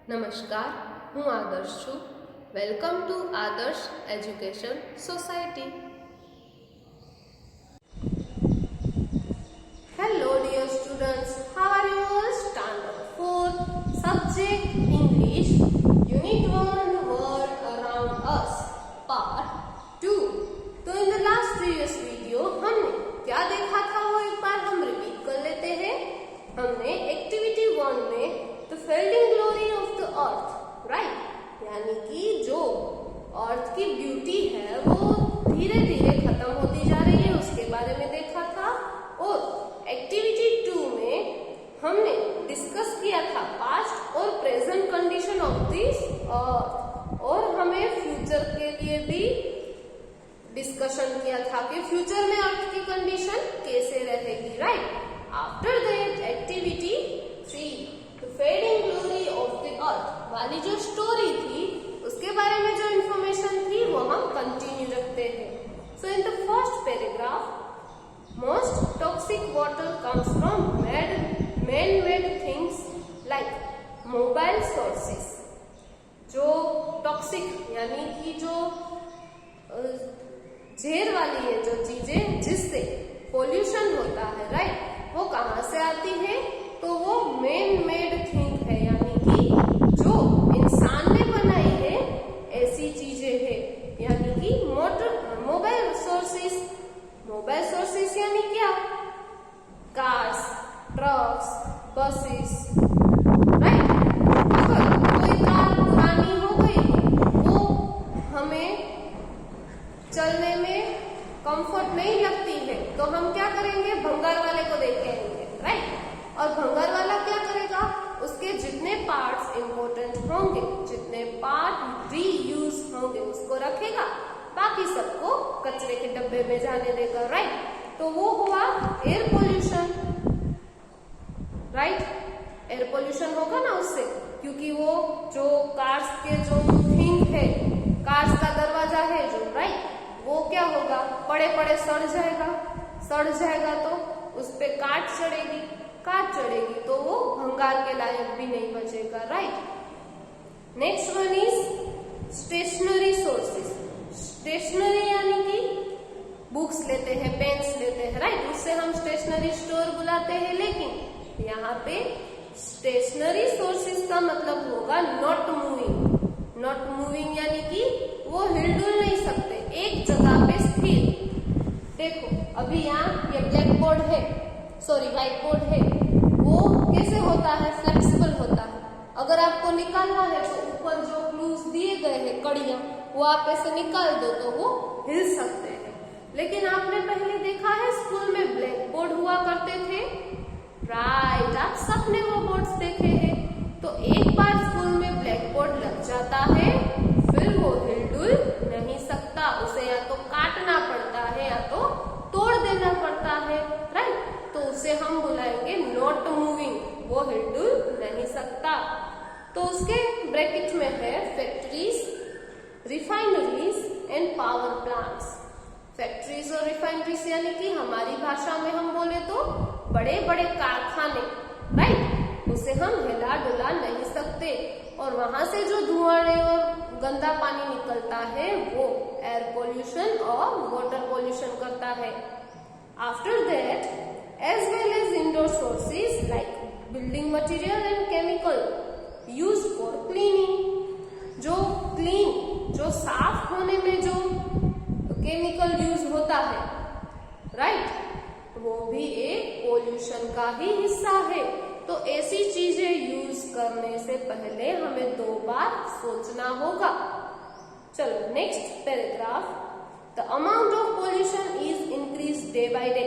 નમસ્કાર, હું આદર્શ છું. વેલકમ ટુ આદર્શ education society. Hello dear students, how are you all? Standard 4, subject English, Unit 1, World Around Us, Part 2. तो in the last previous video हमने क्या देखा था वो एक बार हम रिपीट कर लेते हैं. हमने एक्टिविटी 1 में the fielding glory of the earth, right, यानी कि जो अर्थ की ब्यूटी है वो धीरे धीरे खत्म होती जा रही है, उसके बारे में देखा था. और एक्टिविटी 2 में हमने डिस्कस किया था पास्ट और present condition of this earth, और हमें फ्यूचर के लिए भी डिस्कशन किया था कि फ्यूचर में अर्थ की कंडीशन कैसे रहेगी, right. After that activity 3, the fading glory of the अर्थ वाली जो स्टोरी थी उसके बारे में जो इंफॉर्मेशन थी वो हम कंटिन्यू रखते हैं. So in the first paragraph, most toxic water comes from man-made things like mobile sources. जो टॉक्सिक यानी कि जो जहर वाली है जो चीजें जिससे पोल्यूशन होता है, राइट, वो कहाँ से आती है? तो वो मैन मेड थिंग है, यानी कि जो इंसान ने बनाई है ऐसी चीजें है, यानी कि मोबाइल सोर्सेस. मोबाइल सोर्सेस यानी क्या? Cars, trucks, buses, right. अगर कोई कार पुरानी हो गई, वो हमें चलने में कंफर्ट नहीं लगती है, तो हम क्या करेंगे? भंगार वाले को देख के आएंगे, राइट. और भंगार वाला क्या करेगा? उसके जितने पार्ट्स इंपॉर्टेंट होंगे, जितने पार्ट रीयूज होंगे उसको रखेगा, बाकी सबको कचरे के डब्बे में जाने देगा, राइट. तो वो हुआ air pollution, right. Air pollution होगा ना उससे, क्योंकि वो जो कार्स के जो थिंग है, कार्स का दरवाजा है जो, राइट, वो क्या होगा? पड़े पड़े सड़ जाएगा तो उस पे काट चढ़ेगी तो वो भंगार के लायक भी नहीं बचेगा, right. Next one is stationary sources. Stationary यानी कि बुक्स लेते हैं, पेन्स लेते हैं, राइट, उससे हम स्टेशनरी स्टोर बुलाते हैं. लेकिन यहाँ पे स्टेशनरी सोर्सेस का मतलब होगा नॉट मूविंग यानी कि वो हिलडुल नहीं सकते, एक जगह पे स्थिर. देखो अभी यहाँ ये ब्लैक बोर्ड है, सॉरी व्हाइट बोर्ड है, वो कैसे होता है? फ्लेक्सिबल होता है. अगर आपको निकालना है तो ऊपर जो क्लूज दिए गए हैं, कड़ियां, वो आप ऐसे निकाल दो तो वो हिल सकते हैं. लेकिन आपने पहले देखा है स्कूल में ब्लैक बोर्ड हुआ करते थे, राइट, आप सबने वो बोर्ड्स देखे हैं. तो एक बार स्कूल में ब्लैक बोर्ड लग जाता है, फिर वो हिलडुल नहीं सकता, उसे या तो काटना पड़ता है या तो तोड़ देना पड़ता है, राइट. तो उसे हम बुलाएंगे नॉट मूविंग, वो हिलडुल नहीं सकता. तो उसके ब्रैकेट में है factories, refineries and power plants. Factories और रिफाइनरीज यानी कि हमारी भाषा में हम बोले तो बड़े बड़े कारखाने, राइट, उसे हम हिला डुला नहीं सकते. और वहां से जो धुआं और गंदा पानी निकलता है वो एयर पोल्यूशन और वाटर पोल्यूशन करता है. After that as well as indoor sources like building material and chemical use for cleaning. जो साफ होने में जो केमिकल यूज होता है, राइट, वो भी एक पोल्यूशन का ही हिस्सा है. तो ऐसी चीजें यूज करने से पहले हमें 2 बार सोचना होगा. चलो next paragraph, the amount of pollution is increase day by day.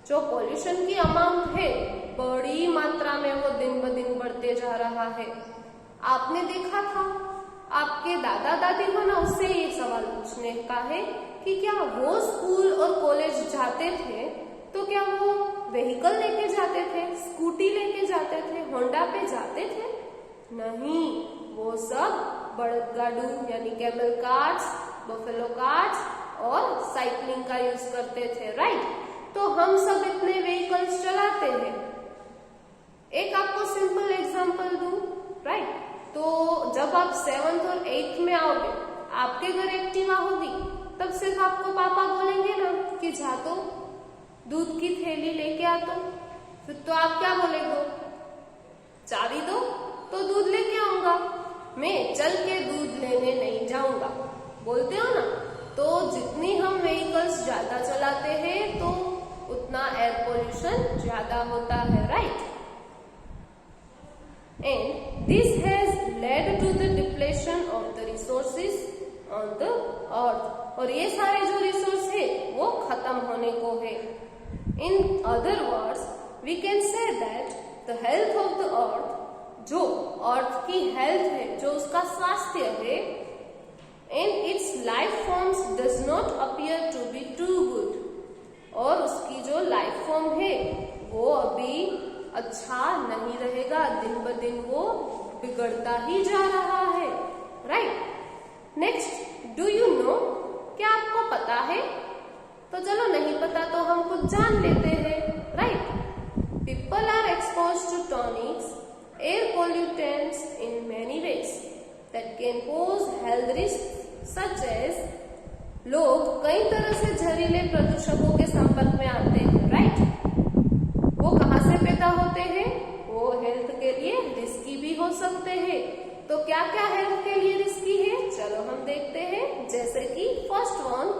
जो पोल्यूशन की अमाउंट है बड़ी मात्रा में वो दिन ब दिन बढ़ते जा रहा है. आपने देखा था, आपके दादा दादी को ना उससे ये सवाल पूछने का है कि क्या वो स्कूल और कॉलेज जाते थे तो क्या वो व्हीकल लेके जाते थे, स्कूटी लेके जाते थे, होंडा पे जाते थे? नहीं, वो सब बड़दगाड़ू यानी कैमल कार्ट्स, बफेलो कार्ट्स और साइकिलिंग का यूज करते थे, राइट. तो हम सब इतने व्हीकल्स चलाते हैं. एक आपको सिंपल एग्जांपल दूं, राइट. जब आप 7th और 8th में आओगे, आपके घर एक्टिवा होगी, तब सिर्फ आपको पापा बोलेंगे ना कि जा तो दूध की थैली लेके आ। फिर तो आप क्या बोलेंगे, चाबी दो तो दूध लेके आऊंगा, मैं चल के दूध लेने नहीं जाऊंगा, बोलते हो ना। तो जितनी हम व्हीकल्स ज्यादा चलाते हैं तो उतना एयर पोल्यूशन ज्यादा होता है, right. And this has led to the depletion of the resources on the earth, और ये सारे जो रिसोर्स है वो खत्म होने को है। In other words we can say that the health of the earth, जो अर्थ की हेल्थ है, जो उसका स्वास्थ्य है, and its life forms does not appear to be too good, और उसकी जो लाइफ फॉर्म है वो अभी अच्छा नहीं रहेगा, दिन ब दिन वो बिगड़ता ही जा रहा है, right. Next, do you know, क्या आपको पता है? तो चलो नहीं पता तो हम कुछ जान लेते हैं, right. People are exposed to टॉनिक्स, air pollutants in many ways that can pose health risks such as, लोग कई तरह से जहरीले प्रदूषकों के संपर्क में आते हैं, राइट। वो कहाँ से पैदा होते हैं? वो हेल्थ के लिए रिस्की भी हो सकते हैं। तो क्या क्या हेल्थ के लिए रिस्की है, चलो हम देखते हैं। जैसे कि first one,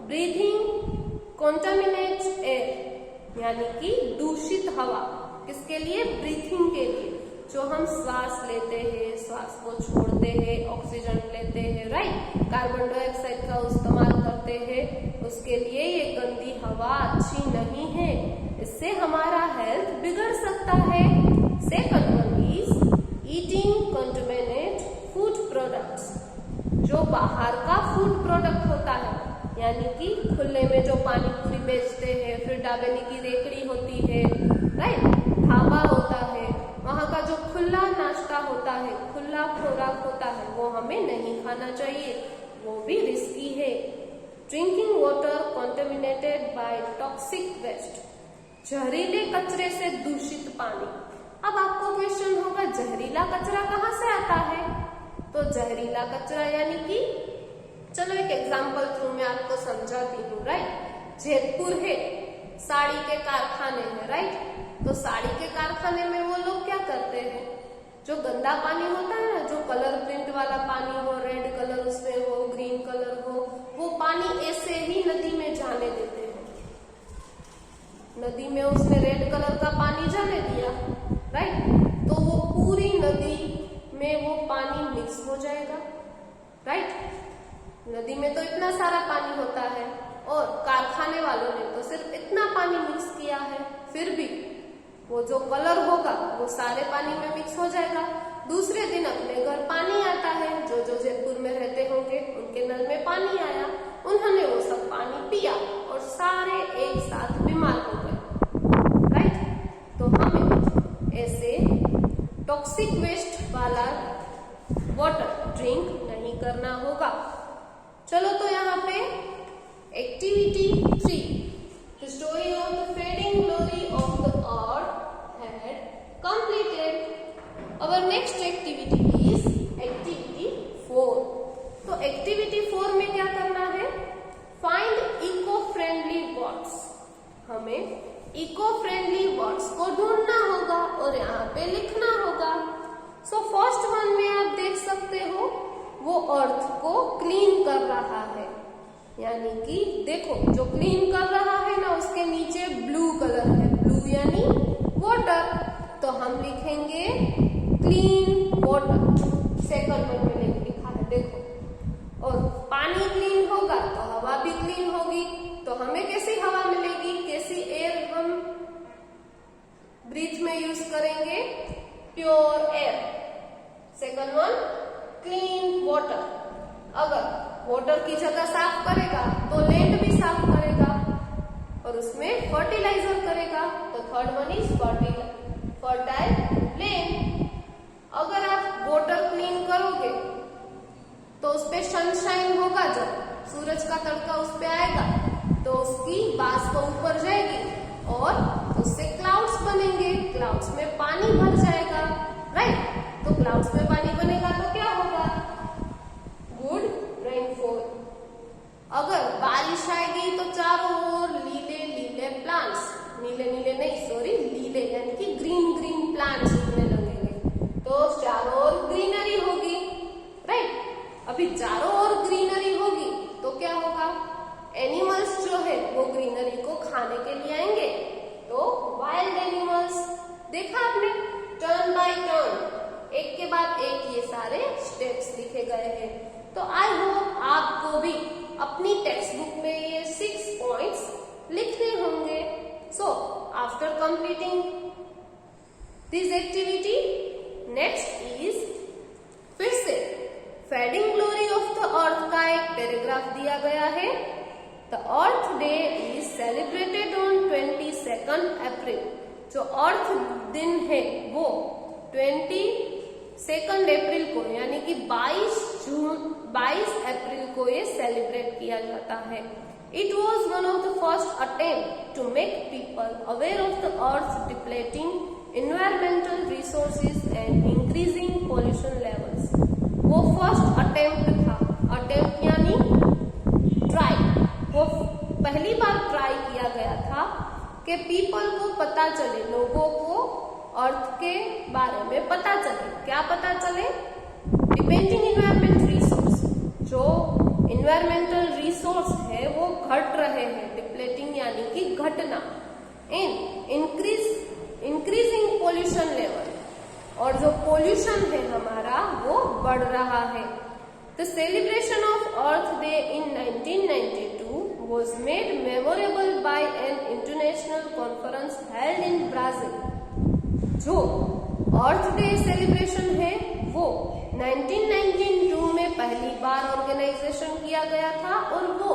breathing contaminate air, यानी कि दूषित हवा। किसके लिए? ब्रीथिंग के लिए, जो हम श्वास लेते हैं, श्वास को छोड़ते हैं, ऑक्सीजन लेते हैं, राइट। कार्बन डाइऑक्साइड का इस्तेमाल करते हैं, उसके लिए ये गंदी हवा अच्छी नहीं है, इससे हमारा हेल्थ बिगड़ सकता है। Second one is eating contaminate food products, जो बाहर का फूड प्रोडक्ट होता है, यानी कि खुले में जो पानी पूरी बेचते हैं, फिर डाबेली की रेकड़ी होती है, राइट, ढाबा होता है, वहाँ का जो खुला नाश्ता होता है, खुला खुराक होता है, वो हमें नहीं खाना चाहिए, वो भी रिस्की है। Drinking water contaminated by toxic waste, जहरीले कचरे से दूषित पानी। अब आपको क्वेश्चन होगा, जहरीला कचरा कहाँ से आता है? तो जहरीला कचरा यानी कि, चलो एक एग्जाम्पल थ्रू मैं आपको समझाती हूँ, राइट। जयपुर है, साड़ी के कारखाने हैं, राइट। तो साड़ी के कारखाने में वो लोग क्या करते हैं, जो गंदा पानी होता है ना, जो कलर प्रिंट वाला पानी हो, रेड कलर उसमें हो, ग्रीन कलर हो, वो पानी ऐसे ही नदी में जाने देते हैं। नदी में उसने रेड कलर का पानी जाने दिया, राइट, तो वो पूरी नदी में वो पानी मिक्स हो जाएगा, राइट। नदी में तो इतना सारा पानी होता है और कारखाने वालों ने तो सिर्फ इतना पानी मिक्स किया है, फिर भी वो जो कलर होगा वो सारे पानी में मिक्स हो जाएगा। दूसरे दिन अपने घर पानी आता है, जो जो जयपुर में रहते होंगे उनके नल में पानी आया, उन्होंने वो सब पानी पिया और सारे एक साथ बीमार हो गए, राइट। तो हमें ऐसे टॉक्सिक वेस्ट वाला वाटर ड्रिंक नहीं करना होगा। चलो तो यहाँ पे activity 3, the story of the fading glory of the earth had completed. Our next activity is activity 4. तो एक्टिविटी 4 में क्या करना है? Find eco friendly words. हमें इको फ्रेंडली वर्ड्स को ढूंढना होगा और यहाँ पे लिखना होगा। सो फर्स्ट वन में आप देख सकते हो, वो अर्थ को क्लीन कर रहा है, यानी कि देखो जो क्लीन कर रहा है ना, उसके नीचे ब्लू कलर है, ब्लू यानी वाटर, तो हम लिखेंगे क्लीन वाटर। सेकंड वन में लिखा है, देखो। और पानी क्लीन होगा तो हवा भी क्लीन होगी, तो हमें कैसी हवा मिलेगी, कैसी एयर हम ब्रीथ में यूज करेंगे? Pure air. Second one clean water. अगर वाटर की जगह साफ करेगा तो लैंड भी साफ करेगा और उसमें फर्टिलाइजर करेगा, तो third one is fertile land. अगर आप वाटर क्लीन करोगे तो उस पे सनशाइन होगा, जब सूरज का तड़का उस पे आएगा तो उसकी वाष्प ऊपर जाएगी और उससे क्लाउड्स बनेंगे, क्लाउड्स में पानी भर जाएगा, राइट। तो क्लाउड्स में पानी बनेगा तो क्या होगा? रहे हैं। तो आई होप आपको भी अपनी टेक्स्ट बुक में ये 6 पॉइंट्स लिखने होंगे। So after completing this activity, next is फिर से फेडिंग ग्लोरी ऑफ द अर्थ का एक पैराग्राफ दिया गया है। The earth day is celebrated on 22 अप्रैल। जो अर्थ दिन है वो 22 अप्रैल को यानी कि 22 अप्रैल को ये सेलिब्रेट किया जाता है। It was one of the first attempt to make people aware of the Earth's depleting environmental resources and increasing pollution levels. वो फर्स्ट अटेम्प्ट था। अटेम्प्ट यानी ट्राई। वो पहली बार ट्राई किया गया था कि पीपल को पता चले, लोगों को अर्थ के बारे में पता चले। क्या पता चले? डिपेंडिंग इन्वायरमेंट रिसोर्स, जो इन्वायरमेंटल रिसोर्स है वो घट रहे हैं। डिप्लेटिंग यानी कि घटना। इंक्रीजिंग पोल्यूशन लेवल, और जो पोल्यूशन है हमारा वो बढ़ रहा है। The celebration of earth day in 1992 was made memorable by an international conference held in Brazil. जो अर्थ डे सेलिब्रेशन है वो 1992 में पहली बार ऑर्गेनाइजेशन किया गया था और वो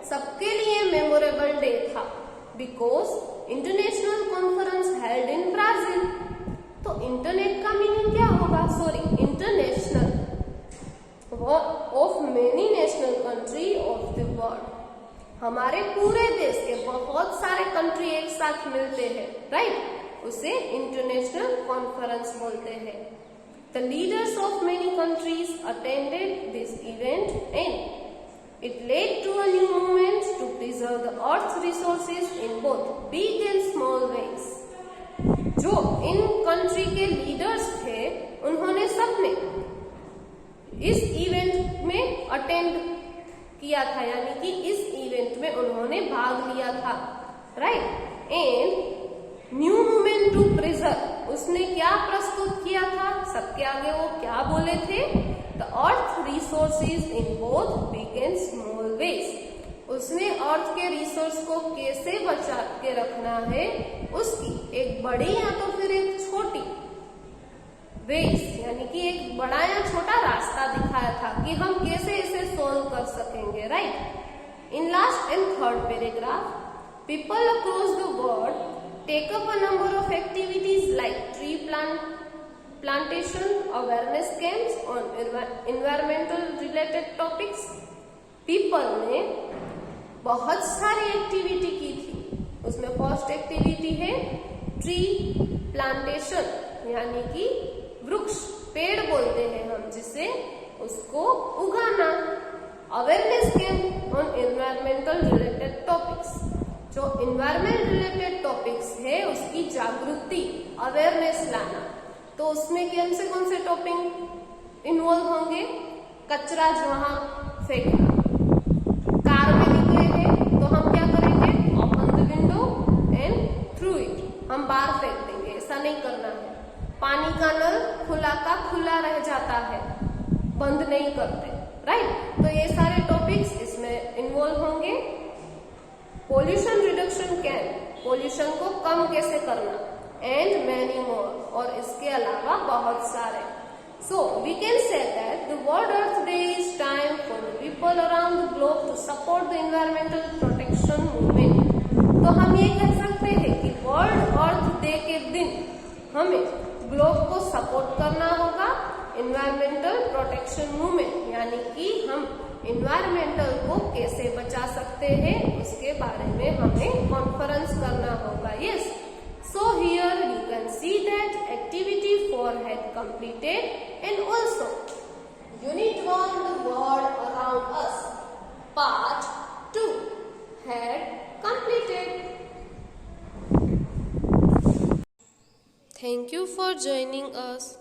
सबके लिए मेमोरेबल डे था because international conference held in Brazil. तो इंटरनेट का मीनिंग क्या होगा? Sorry, international of many national country of the world. हमारे पूरे देश के बहुत सारे कंट्री एक साथ मिलते हैं, राइट? उसे इंटरनेशनल कॉन्फ्रेंस बोलते हैं। The leaders of many countries attended this event and it led to a new movement to preserve the earth's resources in both big and small ways. जो इन कंट्री के leaders थे उन्होंने सबने इस event में attend किया था, यानी कि इस इवेंट में उन्होंने भाग लिया था, right? And new movement to preserve, उसने क्या प्रस्तुत किया था? सबके आगे वो क्या बोले थे? The earth resources in both big and small ways. उसने अर्थ के रिसोर्स को कैसे बचा के रखना है, उसकी एक बड़ी या तो फिर एक छोटी वेज, यानी कि एक बड़ा या छोटा रास्ता दिखाया था कि हम कैसे इसे सोल्व कर सकेंगे, right? In last and third paragraph, people across the world take up a number of activities like tree plantation, awareness camps on environmental related topics. People ने बहुत सारी एक्टिविटी की थी। उसमें फर्स्ट एक्टिविटी है ट्री प्लांटेशन, यानी कि वृक्ष, पेड़ बोलते हैं हम जिसे, उसको उगाना। Awareness camp on environmental related topics, जो इन्वायरमेंट रिलेटेड टॉपिक्स है उसकी जागृति, अवेयरनेस लाना। तो उसमें कौन से टॉपिक इन्वॉल्व होंगे? कचरा जहां फेंकना। कार में निकले हैं तो हम क्या करेंगे? Open the window and through it, हम बाहर फेंक देंगे, ऐसा नहीं करना है। पानी का नल खुला का खुला रह जाता है, बंद नहीं करते, राइट? तो ये सारे टॉपिक्स इसमें इन्वॉल्व होंगे। पोल्यूशन रिडक्शन कैंप, पोल्यूशन को कम कैसे करना, एंड मैनी मोर, और इसके अलावा बहुत सारे। So we can say that the world earth day is time for the people around the globe to support the environmental protection movement. तो हम ये कह सकते हैं कि वर्ल्ड अर्थ डे के दिन हमें ग्लोब को सपोर्ट करना होगा, एनवायरमेंटल प्रोटेक्शन मूवमेंट, यानी कि हम इन्वायरमेंटल को कैसे बचा सकते हैं उसके बारे में हमें कॉन्फ्रेंस करना होगा। Yes, so here you can see that activity 4 had completed and also unit 1 the world around us part 2 had completed. Thank you for joining us.